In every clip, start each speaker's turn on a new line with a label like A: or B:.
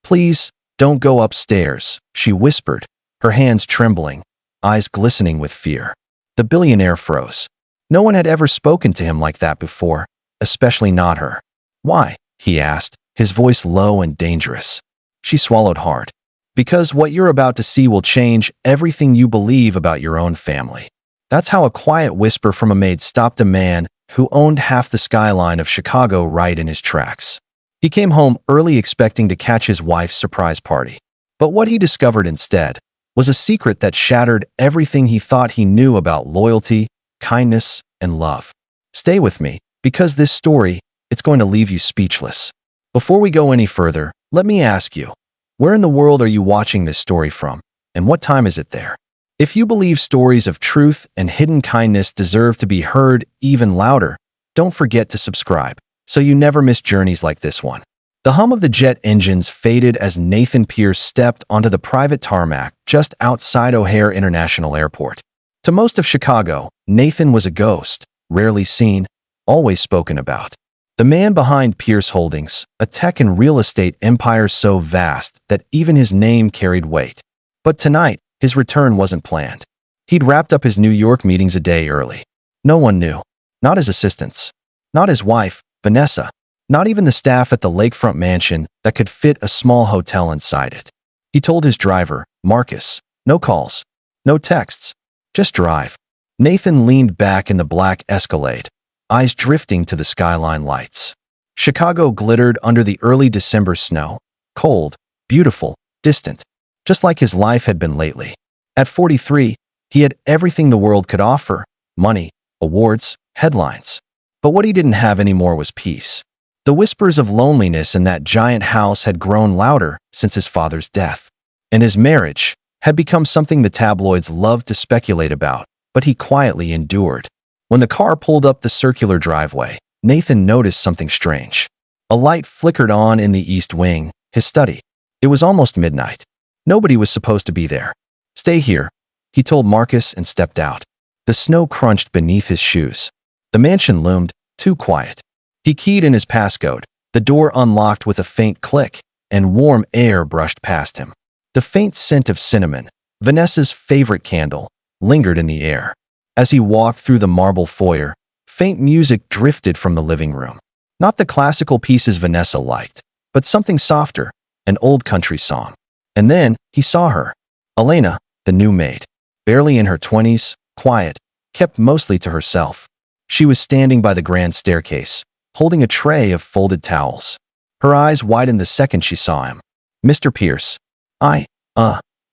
A: Please, don't go upstairs, she whispered, her hands trembling, eyes glistening with fear. The billionaire froze. No one had ever spoken to him like that before, especially not her. Why? He asked, his voice low and dangerous. She swallowed hard. Because what you're about to see will change everything you believe about your own family. That's how a quiet whisper from a maid stopped a man who owned half the skyline of Chicago right in his tracks. He came home early expecting to catch his wife's surprise party. But what he discovered instead was a secret that shattered everything he thought he knew about loyalty, kindness, and love. Stay with me, because this story, it's going to leave you speechless. Before we go any further, let me ask you, where in the world are you watching this story from, and what time is it there? If you believe stories of truth and hidden kindness deserve to be heard even louder, don't forget to subscribe, so you never miss journeys like this one. The hum of the jet engines faded as Nathan Pierce stepped onto the private tarmac just outside O'Hare International Airport. To most of Chicago, Nathan was a ghost, rarely seen, always spoken about. The man behind Pierce Holdings, a tech and real estate empire so vast that even his name carried weight. But tonight, his return wasn't planned. He'd wrapped up his New York meetings a day early. No one knew. Not his assistants. Not his wife, Vanessa. Not even the staff at the lakefront mansion that could fit a small hotel inside it. He told his driver, Marcus, no calls, no texts, just drive. Nathan leaned back in the black Escalade, eyes drifting to the skyline lights. Chicago glittered under the early December snow, cold, beautiful, distant, just like his life had been lately. At 43, he had everything the world could offer: money, awards, headlines. But what he didn't have anymore was peace. The whispers of loneliness in that giant house had grown louder since his father's death, and his marriage had become something the tabloids loved to speculate about, but he quietly endured. When the car pulled up the circular driveway, Nathan noticed something strange. A light flickered on in the east wing, his study. It was almost midnight. Nobody was supposed to be there. Stay here, he told Marcus and stepped out. The snow crunched beneath his shoes. The mansion loomed, too quiet. He keyed in his passcode. The door unlocked with a faint click, and warm air brushed past him. The faint scent of cinnamon, Vanessa's favorite candle, lingered in the air. As he walked through the marble foyer, faint music drifted from the living room. Not the classical pieces Vanessa liked, but something softer, an old country song. And then he saw her, Elena, the new maid. Barely in her 20s, quiet, kept mostly to herself. She was standing by the grand staircase, holding a tray of folded towels. Her eyes widened the second she saw him. Mr. Pierce.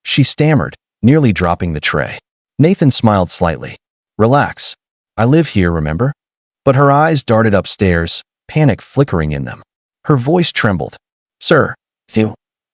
A: She stammered, nearly dropping the tray. Nathan smiled slightly. Relax. I live here, remember? But her eyes darted upstairs, panic flickering in them. Her voice trembled. Sir,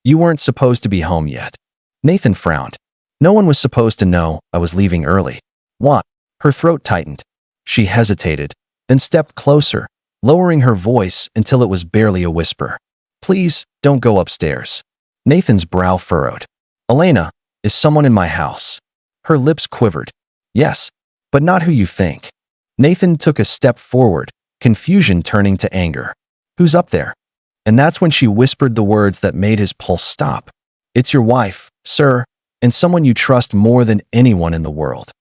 A: you weren't supposed to be home yet. Nathan frowned. No one was supposed to know I was leaving early. What? Her throat tightened. She hesitated, then stepped closer, lowering her voice until it was barely a whisper. Please, don't go upstairs. Nathan's brow furrowed. Elena, is someone in my house? Her lips quivered. Yes, but not who you think. Nathan took a step forward, confusion turning to anger. Who's up there? And that's when she whispered the words that made his pulse stop. It's your wife, sir, and someone you trust more than anyone in the world.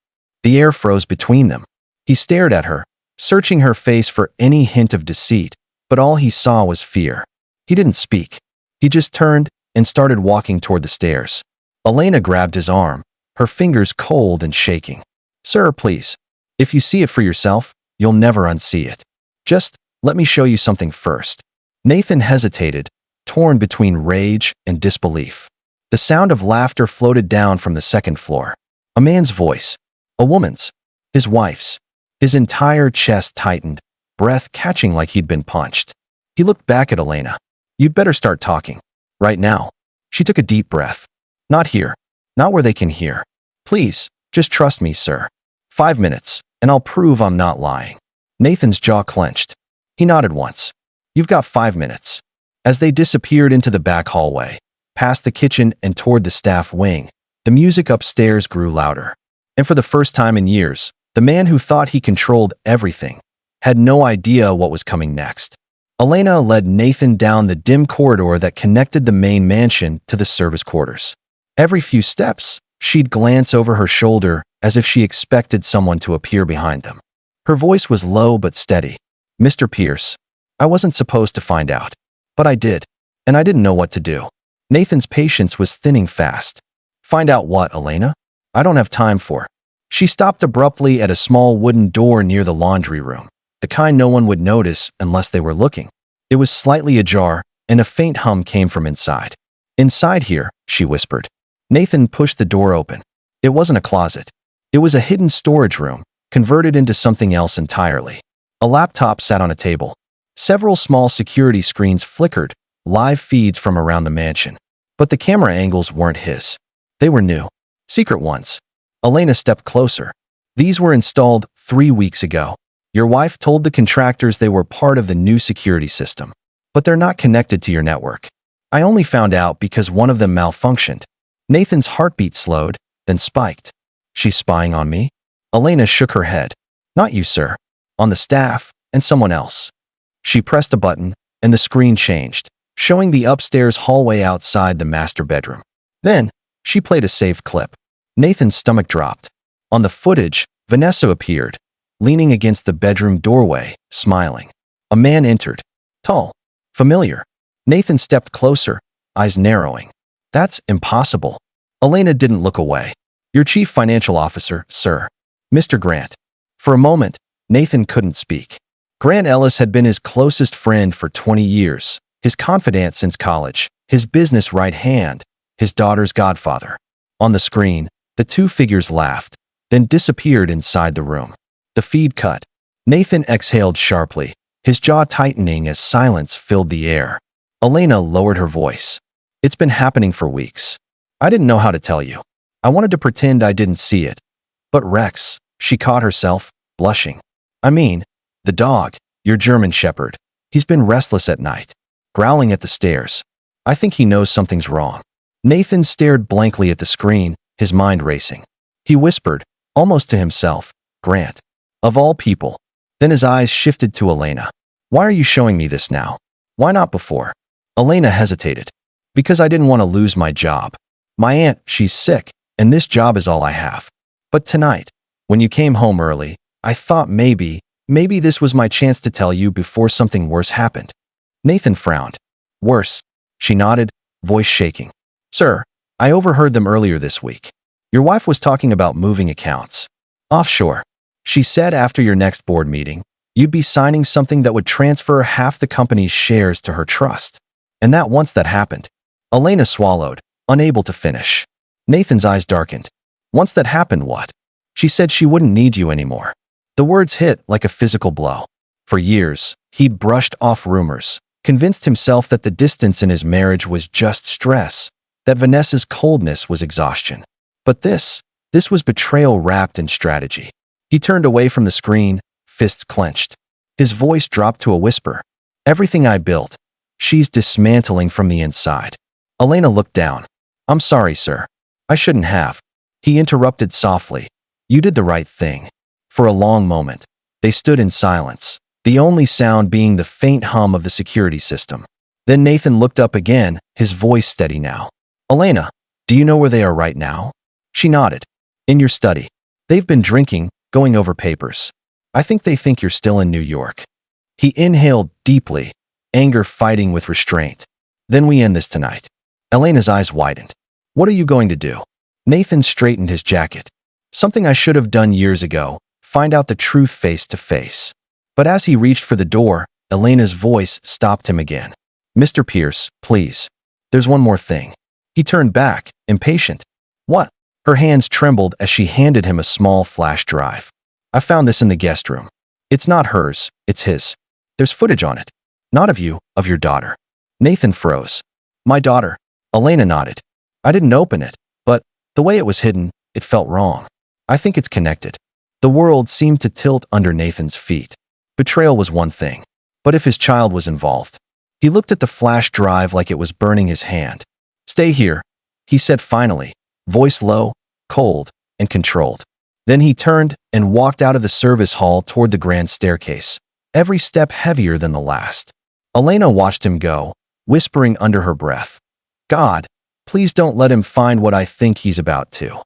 A: The air froze between them. He stared at her, searching her face for any hint of deceit, but all he saw was fear. He didn't speak. He just turned and started walking toward the stairs. Elena grabbed his arm, her fingers cold and shaking. Sir, please. If you see it for yourself, you'll never unsee it. Just let me show you something first. Nathan hesitated, torn between rage and disbelief. The sound of laughter floated down from the second floor. A man's voice. A woman's. His wife's. His entire chest tightened, breath catching like he'd been punched. He looked back at Elena. You'd better start talking. Right now. She took a deep breath. Not here. Not where they can hear. Please, just trust me, sir. 5 minutes, and I'll prove I'm not lying. Nathan's jaw clenched. He nodded once. You've got 5 minutes. As they disappeared into the back hallway, past the kitchen and toward the staff wing, the music upstairs grew louder. And for the first time in years, the man who thought he controlled everything had no idea what was coming next. Elena led Nathan down the dim corridor that connected the main mansion to the service quarters. Every few steps, she'd glance over her shoulder as if she expected someone to appear behind them. Her voice was low but steady. "Mr. Pierce, I wasn't supposed to find out. But I did, and I didn't know what to do." Nathan's patience was thinning fast. "Find out what, Elena? I don't have time for." She stopped abruptly at a small wooden door near the laundry room, the kind no one would notice unless they were looking. It was slightly ajar, and a faint hum came from inside. "Inside here," she whispered. Nathan pushed the door open. It wasn't a closet. It was a hidden storage room, converted into something else entirely. A laptop sat on a table. Several small security screens flickered, live feeds from around the mansion. But the camera angles weren't his. They were new. Secret ones. Elena stepped closer. "These were installed 3 weeks ago. Your wife told the contractors they were part of the new security system. But they're not connected to your network. I only found out because one of them malfunctioned." Nathan's heartbeat slowed, then spiked. "She's spying on me?" Elena shook her head. "Not you, sir. On the staff, and someone else." She pressed a button, and the screen changed, showing the upstairs hallway outside the master bedroom. Then, she played a saved clip. Nathan's stomach dropped. On the footage, Vanessa appeared, leaning against the bedroom doorway, smiling. A man entered. Tall. Familiar. Nathan stepped closer, eyes narrowing. "That's impossible." Elena didn't look away. "Your chief financial officer, sir. Mr. Grant." For a moment, Nathan couldn't speak. Grant Ellis had been his closest friend for 20 years, his confidant since college, his business right hand, his daughter's godfather. On the screen, the two figures laughed, then disappeared inside the room. The feed cut. Nathan exhaled sharply, his jaw tightening as silence filled the air. Elena lowered her voice. "It's been happening for weeks. I didn't know how to tell you. I wanted to pretend I didn't see it. But Rex," she caught herself, blushing. "I mean, the dog, your German shepherd. He's been restless at night, growling at the stairs. I think he knows something's wrong." Nathan stared blankly at the screen, his mind racing. He whispered, almost to himself, "Grant. Of all people." Then his eyes shifted to Elena. "Why are you showing me this now? Why not before?" Elena hesitated. "Because I didn't want to lose my job. My aunt, she's sick, and this job is all I have. But tonight, when you came home early, I thought maybe this was my chance to tell you before something worse happened." Nathan frowned. "Worse?" She nodded, voice shaking. "Sir, I overheard them earlier this week. Your wife was talking about moving accounts. Offshore. She said after your next board meeting, you'd be signing something that would transfer half the company's shares to her trust. And that once that happened." Elena swallowed, unable to finish. Nathan's eyes darkened. "Once that happened, what?" "She said she wouldn't need you anymore." The words hit like a physical blow. For years, he'd brushed off rumors, convinced himself that the distance in his marriage was just stress, that Vanessa's coldness was exhaustion. But this was betrayal wrapped in strategy. He turned away from the screen, fists clenched. His voice dropped to a whisper. "Everything I built, she's dismantling from the inside." Elena looked down. "I'm sorry, sir. I shouldn't have." He interrupted softly. "You did the right thing." For a long moment, they stood in silence, the only sound being the faint hum of the security system. Then Nathan looked up again, his voice steady now. "Elena, do you know where they are right now?" She nodded. "In your study. They've been drinking, going over papers. I think they think you're still in New York." He inhaled deeply, anger fighting with restraint. "Then we end this tonight." Elena's eyes widened. "What are you going to do?" Nathan straightened his jacket. "Something I should have done years ago, find out the truth face to face." But as he reached for the door, Elena's voice stopped him again. "Mr. Pierce, please. There's one more thing." He turned back, impatient. "What?" Her hands trembled as she handed him a small flash drive. "I found this in the guest room. It's not hers, it's his. There's footage on it. Not of you, of your daughter." Nathan froze. "My daughter?" Elena nodded. "I didn't open it, but the way it was hidden, it felt wrong. I think it's connected." The world seemed to tilt under Nathan's feet. Betrayal was one thing, but if his child was involved? He looked at the flash drive like it was burning his hand. "Stay here," he said finally, voice low, cold, and controlled. Then he turned and walked out of the service hall toward the grand staircase, every step heavier than the last. Elena watched him go, whispering under her breath, God, please don't let him find what I think he's about to.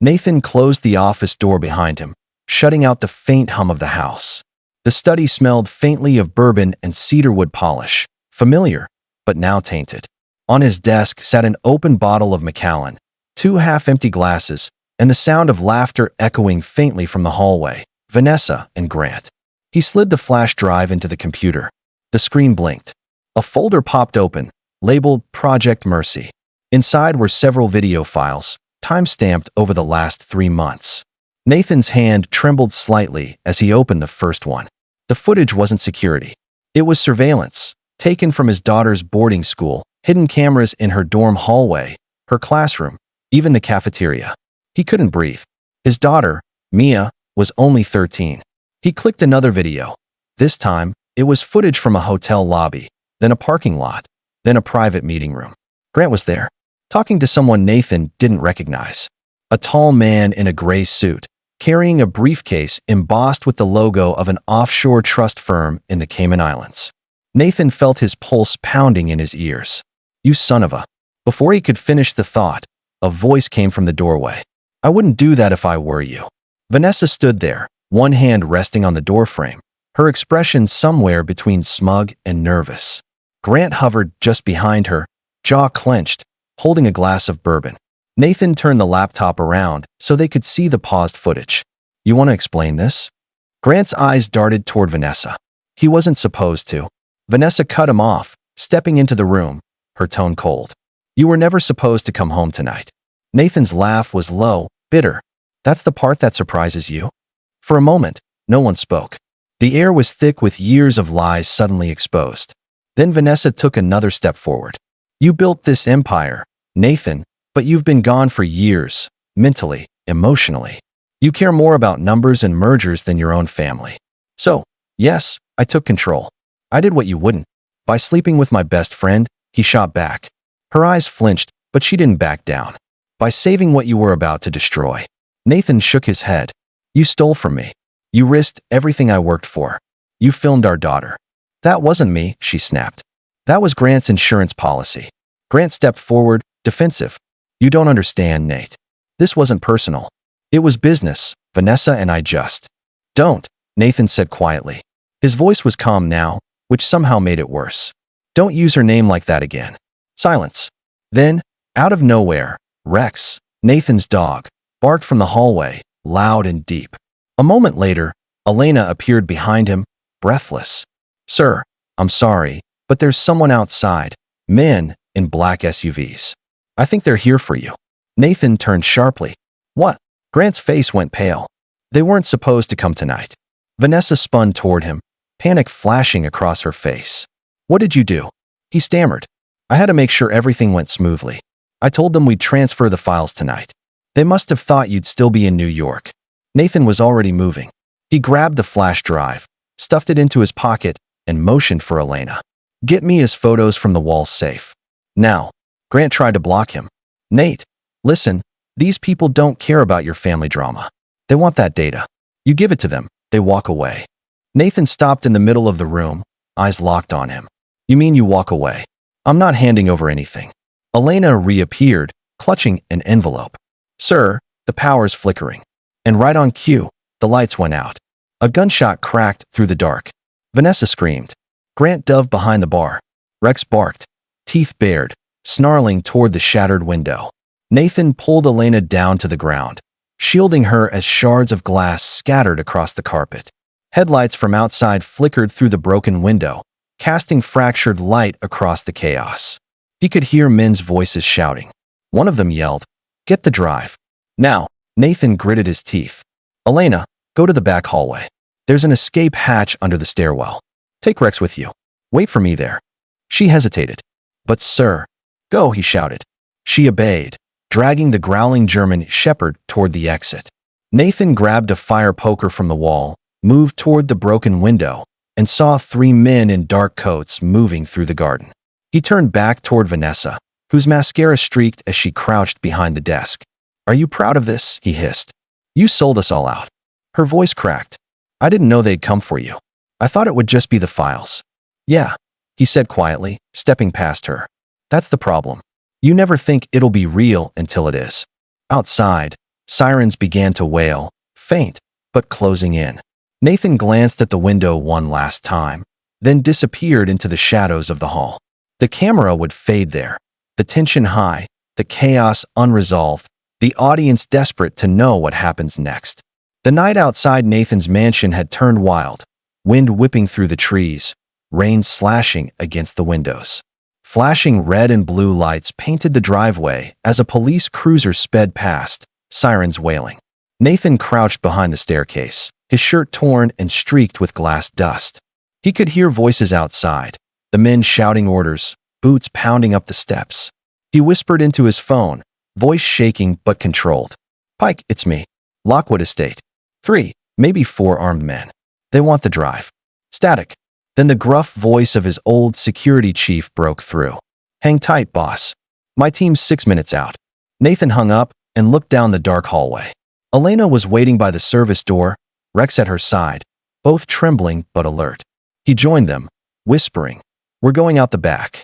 A: Nathan closed the office door behind him, shutting out the faint hum of the house. The study smelled faintly of bourbon and cedarwood polish, familiar, but now tainted. On his desk sat an open bottle of Macallan, 2 half-empty glasses, and the sound of laughter echoing faintly from the hallway. Vanessa and Grant. He slid the flash drive into the computer. The screen blinked. A folder popped open, labeled Project Mercy. Inside were several video files, time-stamped over the last 3 months. Nathan's hand trembled slightly as he opened the first one. The footage wasn't security. It was surveillance, taken from his daughter's boarding school, hidden cameras in her dorm hallway, her classroom, even the cafeteria. He couldn't breathe. His daughter, Mia, was only 13. He clicked another video. This time, it was footage from a hotel lobby, then a parking lot, then a private meeting room. Grant was there, talking to someone Nathan didn't recognize. A tall man in a gray suit, carrying a briefcase embossed with the logo of an offshore trust firm in the Cayman Islands. Nathan felt his pulse pounding in his ears. You son of a... Before he could finish the thought, a voice came from the doorway. I wouldn't do that if I were you. Vanessa stood there, one hand resting on the doorframe, her expression somewhere between smug and nervous. Grant hovered just behind her, jaw clenched, holding a glass of bourbon. Nathan turned the laptop around so they could see the paused footage. You want to explain this? Grant's eyes darted toward Vanessa. He wasn't supposed to. Vanessa cut him off, stepping into the room, her tone cold. You were never supposed to come home tonight. Nathan's laugh was low, bitter. That's the part that surprises you? For a moment, no one spoke. The air was thick with years of lies suddenly exposed. Then Vanessa took another step forward. You built this empire, Nathan, but you've been gone for years, mentally, emotionally. You care more about numbers and mergers than your own family. So, yes, I took control. I did what you wouldn't. By sleeping with my best friend, he shot back. Her eyes flinched, but she didn't back down. By saving what you were about to destroy. Nathan shook his head. You stole from me. You risked everything I worked for. You filmed our daughter. That wasn't me, she snapped. That was Grant's insurance policy. Grant stepped forward, defensive. You don't understand, Nate. This wasn't personal. It was business. Vanessa and I just... Don't, Nathan said quietly. His voice was calm now, which somehow made it worse. Don't use her name like that again. Silence. Then, out of nowhere, Rex, Nathan's dog, barked from the hallway, loud and deep. A moment later, Elena appeared behind him, breathless. Sir, I'm sorry, but there's someone outside, men in black SUVs. I think they're here for you. Nathan turned sharply. What? Grant's face went pale. They weren't supposed to come tonight. Vanessa spun toward him, panic flashing across her face. What did you do? He stammered. I had to make sure everything went smoothly. I told them we'd transfer the files tonight. They must have thought you'd still be in New York. Nathan was already moving. He grabbed the flash drive, stuffed it into his pocket, and motioned for Elena. Get me his photos from the wall safe. Now. Grant tried to block him. Nate, listen, these people don't care about your family drama. They want that data. You give it to them, they walk away. Nathan stopped in the middle of the room, eyes locked on him. You mean you walk away? I'm not handing over anything. Elena reappeared, clutching an envelope. Sir, the power's flickering. And right on cue, the lights went out. A gunshot cracked through the dark. Vanessa screamed. Grant dove behind the bar. Rex barked, teeth bared, snarling toward the shattered window. Nathan pulled Elena down to the ground, shielding her as shards of glass scattered across the carpet. Headlights from outside flickered through the broken window, casting fractured light across the chaos. He could hear men's voices shouting. One of them yelled, Get the drive. Now. Nathan gritted his teeth. Elena, go to the back hallway. There's an escape hatch under the stairwell. Take Rex with you. Wait for me there. She hesitated. But sir. Go, he shouted. She obeyed, dragging the growling German shepherd toward the exit. Nathan grabbed a fire poker from the wall, moved toward the broken window, and saw 3 men in dark coats moving through the garden. He turned back toward Vanessa, whose mascara streaked as she crouched behind the desk. Are you proud of this? He hissed. You sold us all out. Her voice cracked. I didn't know they'd come for you. I thought it would just be the files. Yeah. he said quietly, stepping past her. That's the problem. You never think it'll be real until it is. Outside, sirens began to wail, faint, but closing in. Nathan glanced at the window one last time, then disappeared into the shadows of the hall. The camera would fade there, the tension high, the chaos unresolved, the audience desperate to know what happens next. The night outside Nathan's mansion had turned wild, wind whipping through the trees, rain slashing against the windows. Flashing red and blue lights painted the driveway as a police cruiser sped past, sirens wailing. Nathan crouched behind the staircase, his shirt torn and streaked with glass dust. He could hear voices outside, the men shouting orders, boots pounding up the steps. He whispered into his phone, voice shaking but controlled. Pike, it's me. Lockwood Estate. 3, maybe 4 armed men. They want the drive. Static. Then the gruff voice of his old security chief broke through. Hang tight, boss. My team's 6 minutes out. Nathan hung up and looked down the dark hallway. Elena was waiting by the service door, Rex at her side, both trembling but alert. He joined them, whispering, "We're going out the back."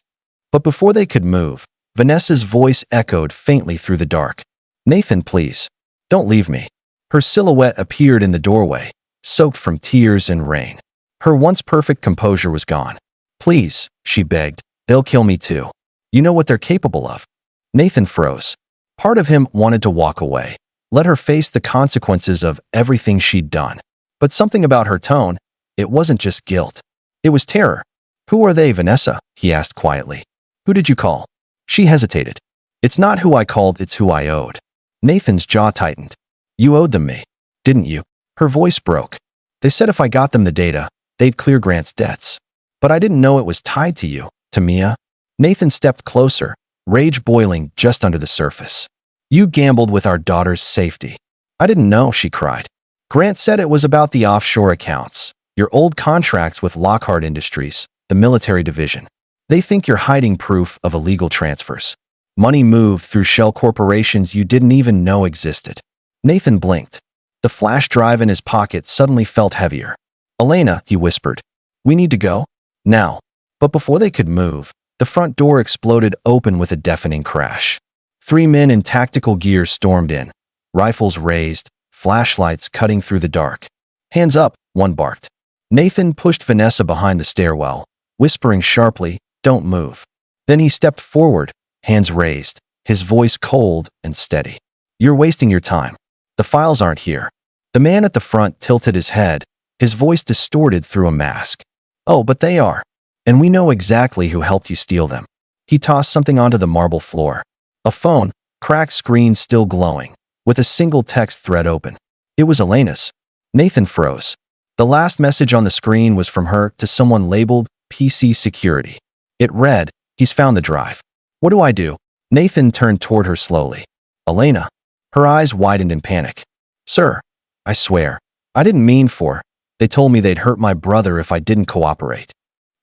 A: But before they could move, Vanessa's voice echoed faintly through the dark. "Nathan, please. Don't leave me." Her silhouette appeared in the doorway, soaked from tears and rain. Her once perfect composure was gone. "Please," she begged, "they'll kill me too. You know what they're capable of." Nathan froze. Part of him wanted to walk away, let her face the consequences of everything she'd done. But something about her tone, it wasn't just guilt. It was terror. "Who are they, Vanessa?" he asked quietly. "Who did you call?" She hesitated. "It's not who I called, it's who I owed." Nathan's jaw tightened. "You owed them me, didn't you?" Her voice broke. "They said if I got them the data, they'd clear Grant's debts. But I didn't know it was tied to you, to Mia." Nathan stepped closer, rage boiling just under the surface. "You gambled with our daughter's safety." "I didn't know," she cried. "Grant said it was about the offshore accounts, your old contracts with Lockhart Industries, the military division. They think you're hiding proof of illegal transfers. Money moved through shell corporations you didn't even know existed." Nathan blinked. The flash drive in his pocket suddenly felt heavier. "Elena," he whispered, "we need to go? Now." But before they could move, the front door exploded open with a deafening crash. 3 men in tactical gear stormed in, rifles raised, flashlights cutting through the dark. "Hands up," one barked. Nathan pushed Vanessa behind the stairwell, whispering sharply, "Don't move." Then he stepped forward, hands raised, his voice cold and steady. "You're wasting your time. The files aren't here." The man at the front tilted his head, his voice distorted through a mask. "Oh, but they are. And we know exactly who helped you steal them." He tossed something onto the marble floor. A phone, cracked screen still glowing, with a single text thread open. It was Elena's. Nathan froze. The last message on the screen was from her to someone labeled PC Security. It read, "He's found the drive." "What do I do?" Nathan turned toward her slowly. "Elena." Her eyes widened in panic. "Sir, I swear, I didn't mean for. They told me they'd hurt my brother if I didn't cooperate."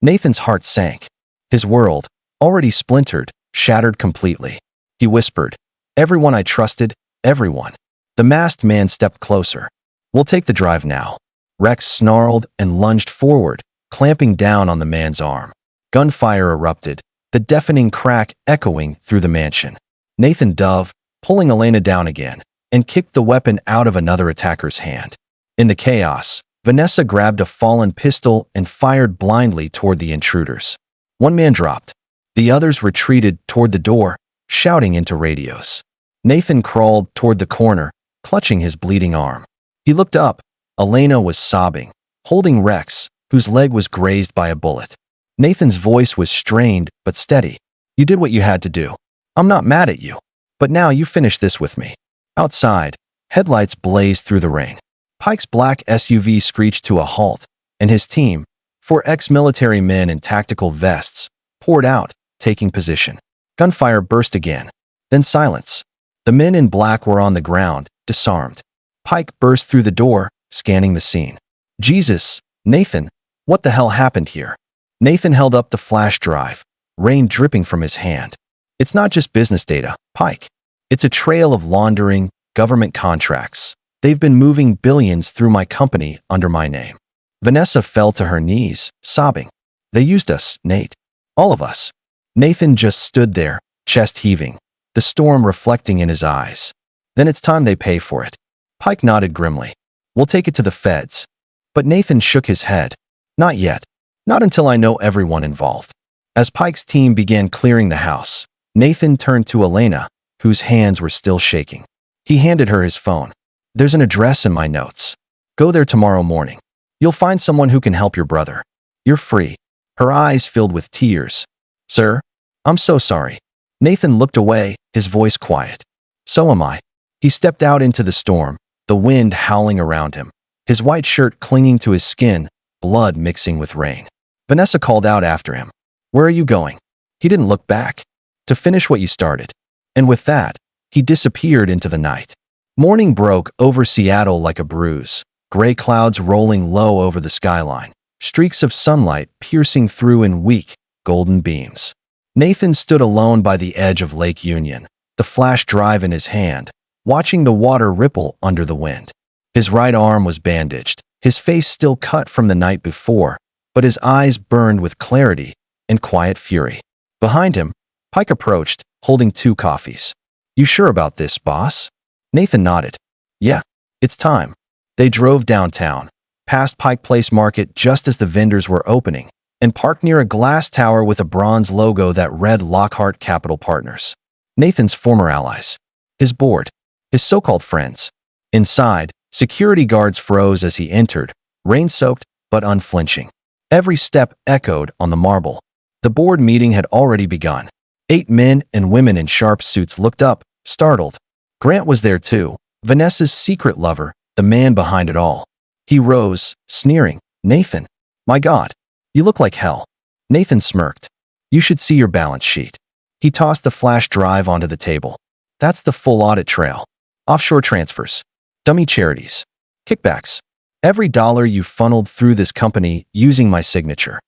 A: Nathan's heart sank. His world, already splintered, shattered completely. He whispered, "Everyone I trusted, everyone." The masked man stepped closer. "We'll take the drive now." Rex snarled and lunged forward, clamping down on the man's arm. Gunfire erupted, the deafening crack echoing through the mansion. Nathan dove, pulling Elena down again, and kicked the weapon out of another attacker's hand. In the chaos, Vanessa grabbed a fallen pistol and fired blindly toward the intruders. One man dropped. The others retreated toward the door, shouting into radios. Nathan crawled toward the corner, clutching his bleeding arm. He looked up. Elena was sobbing, holding Rex, whose leg was grazed by a bullet. Nathan's voice was strained but steady. "You did what you had to do. I'm not mad at you. But now you finish this with me." Outside, headlights blazed through the rain. Pike's black SUV screeched to a halt, and his team, 4 ex-military men in tactical vests, poured out, taking position. Gunfire burst again. Then silence. The men in black were on the ground, disarmed. Pike burst through the door, scanning the scene. "Jesus, Nathan, what the hell happened here?" Nathan held up the flash drive, rain dripping from his hand. "It's not just business data, Pike. It's a trail of laundering, government contracts. They've been moving billions through my company under my name." Vanessa fell to her knees, sobbing. "They used us, Nate. All of us. Nathan just stood there, chest heaving, the storm reflecting in his eyes. Then it's time they pay for it. Pike nodded grimly. We'll take it to the feds. But Nathan shook his head. Not yet. Not until I know everyone involved. As Pike's team began clearing the house, Nathan turned to Elena, whose hands were still shaking. He handed her his phone. There's an address in my notes. Go there tomorrow morning. You'll find someone who can help your brother. You're free. Her eyes filled with tears. Sir, I'm so sorry. Nathan looked away, his voice quiet. So am I. He stepped out into the storm, the wind howling around him, his white shirt clinging to his skin, blood mixing with rain. Vanessa called out after him. Where are you going? He didn't look back. To finish what you started. And with that, he disappeared into the night. Morning broke over Seattle like a bruise, gray clouds rolling low over the skyline, streaks of sunlight piercing through in weak, golden beams. Nathan stood alone by the edge of Lake Union, the flash drive in his hand, watching the water ripple under the wind. His right arm was bandaged, his face still cut from the night before, but his eyes burned with clarity and quiet fury. Behind him, Pike approached, holding 2 coffees. You sure about this, boss? Nathan nodded. Yeah, it's time. They drove downtown, past Pike Place Market just as the vendors were opening, and parked near a glass tower with a bronze logo that read Lockhart Capital Partners. Nathan's former allies. His board. His so-called friends. Inside, security guards froze as he entered, rain-soaked but unflinching. Every step echoed on the marble. The board meeting had already begun. 8 men and women in sharp suits looked up, startled. Grant was there too, Vanessa's secret lover, the man behind it all. He rose, sneering. Nathan. My God. You look like hell. Nathan smirked. You should see your balance sheet. He tossed the flash drive onto the table. That's the full audit trail. Offshore transfers. Dummy charities. Kickbacks. Every dollar you funneled through this company using my signature.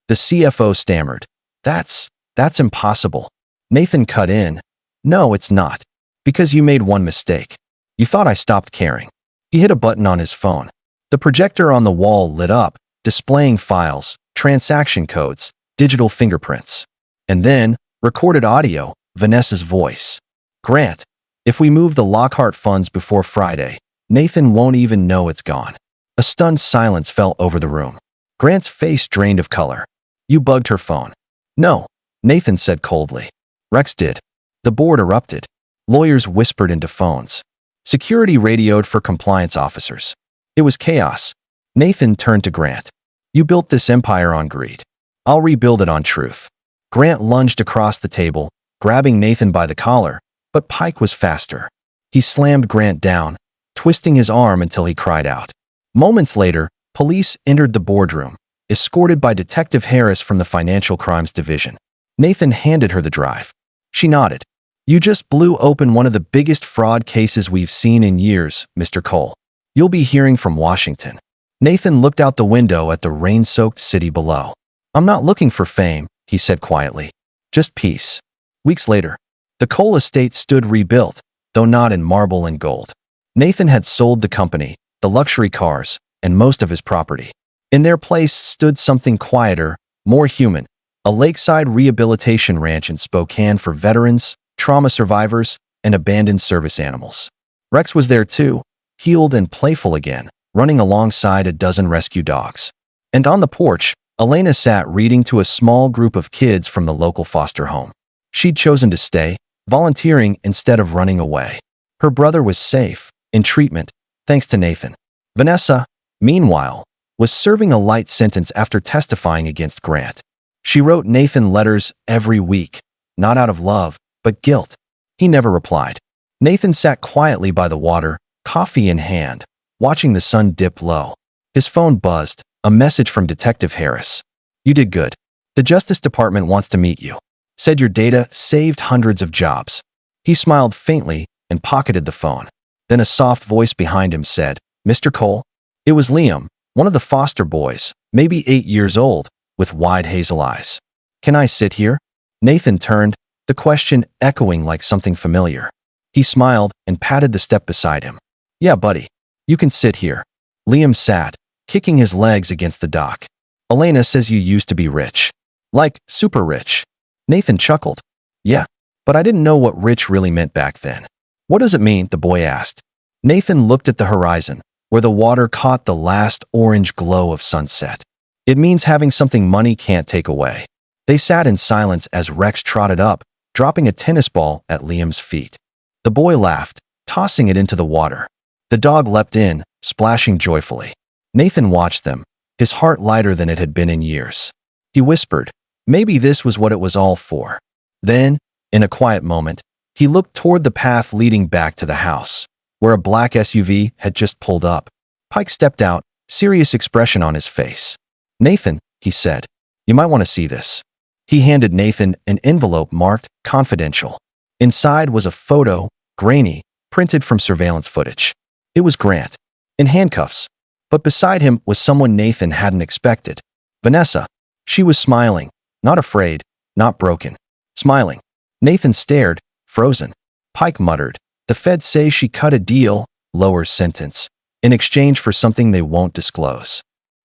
A: The CFO stammered. That's impossible. Nathan cut in. No, it's not. Because you made one mistake. You thought I stopped caring. He hit a button on his phone. The projector on the wall lit up, displaying files, transaction codes, digital fingerprints. And then, recorded audio, Vanessa's voice. Grant, if we move the Lockhart funds before Friday, Nathan won't even know it's gone. A stunned silence fell over the room. Grant's face drained of color. You bugged her phone. No, Nathan said coldly. Rex did. The board erupted. Lawyers whispered into phones. Security radioed for compliance officers. It was chaos. Nathan turned to Grant. You built this empire on greed. I'll rebuild it on truth. Grant lunged across the table, grabbing Nathan by the collar, but Pike was faster. He slammed Grant down, twisting his arm until he cried out. Moments later, police entered the boardroom, escorted by Detective Harris from the Financial Crimes Division. Nathan handed her the drive. She nodded. You just blew open one of the biggest fraud cases we've seen in years, Mr. Cole. You'll be hearing from Washington. Nathan looked out the window at the rain-soaked city below. I'm not looking for fame, he said quietly. Just peace. Weeks later, the Cole estate stood rebuilt, though not in marble and gold. Nathan had sold the company, the luxury cars, and most of his property. In their place stood something quieter, more human, a lakeside rehabilitation ranch in Spokane for veterans, trauma survivors, and abandoned service animals. Rex was there too, healed and playful again, running alongside a dozen rescue dogs. And on the porch, Elena sat reading to a small group of kids from the local foster home. She'd chosen to stay, volunteering instead of running away. Her brother was safe, in treatment, thanks to Nathan. Vanessa, meanwhile, was serving a light sentence after testifying against Grant. She wrote Nathan letters every week, not out of love, but guilt. He never replied. Nathan sat quietly by the water, coffee in hand, watching the sun dip low. His phone buzzed, a message from Detective Harris. You did good. The Justice Department wants to meet you. Said your data saved hundreds of jobs. He smiled faintly and pocketed the phone. Then a soft voice behind him said, Mr. Cole? It was Liam, one of the foster boys, maybe 8 years old, with wide hazel eyes. Can I sit here? Nathan turned, the question echoing like something familiar. He smiled and patted the step beside him. Yeah, buddy. You can sit here. Liam sat, kicking his legs against the dock. Elena says you used to be rich. Like, super rich. Nathan chuckled. Yeah, but I didn't know what rich really meant back then. What does it mean? The boy asked. Nathan looked at the horizon, where the water caught the last orange glow of sunset. It means having something money can't take away. They sat in silence as Rex trotted up, dropping a tennis ball at Liam's feet. The boy laughed, tossing it into the water. The dog leapt in, splashing joyfully. Nathan watched them, his heart lighter than it had been in years. He whispered, maybe this was what it was all for. Then, in a quiet moment, he looked toward the path leading back to the house, where a black SUV had just pulled up. Pike stepped out, serious expression on his face. Nathan, he said, you might want to see this. He handed Nathan an envelope marked confidential. Inside was a photo, grainy, printed from surveillance footage. It was Grant, in handcuffs, but beside him was someone Nathan hadn't expected. Vanessa. She was smiling, not afraid, not broken. Smiling. Nathan stared, frozen. Pike muttered, the feds say she cut a deal, lower sentence, in exchange for something they won't disclose.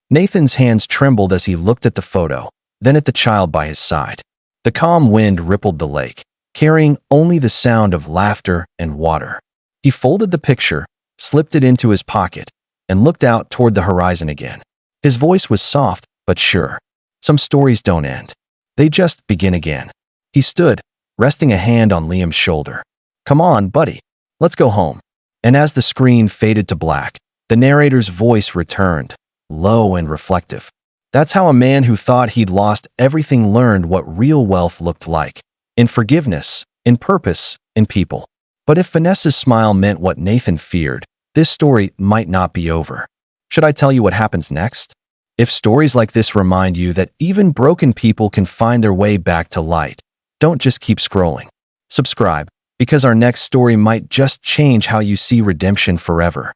A: Nathan's hands trembled as he looked at the photo, then at the child by his side. The calm wind rippled the lake, carrying only the sound of laughter and water. He folded the picture, slipped it into his pocket, and looked out toward the horizon again. His voice was soft, but sure. Some stories don't end. They just begin again. He stood, resting a hand on Liam's shoulder. Come on, buddy. Let's go home. And as the screen faded to black, the narrator's voice returned, low and reflective. That's how a man who thought he'd lost everything learned what real wealth looked like. In forgiveness, in purpose, in people. But if Vanessa's smile meant what Nathan feared, this story might not be over. Should I tell you what happens next? If stories like this remind you that even broken people can find their way back to light, don't just keep scrolling. Subscribe, because our next story might just change how you see redemption forever.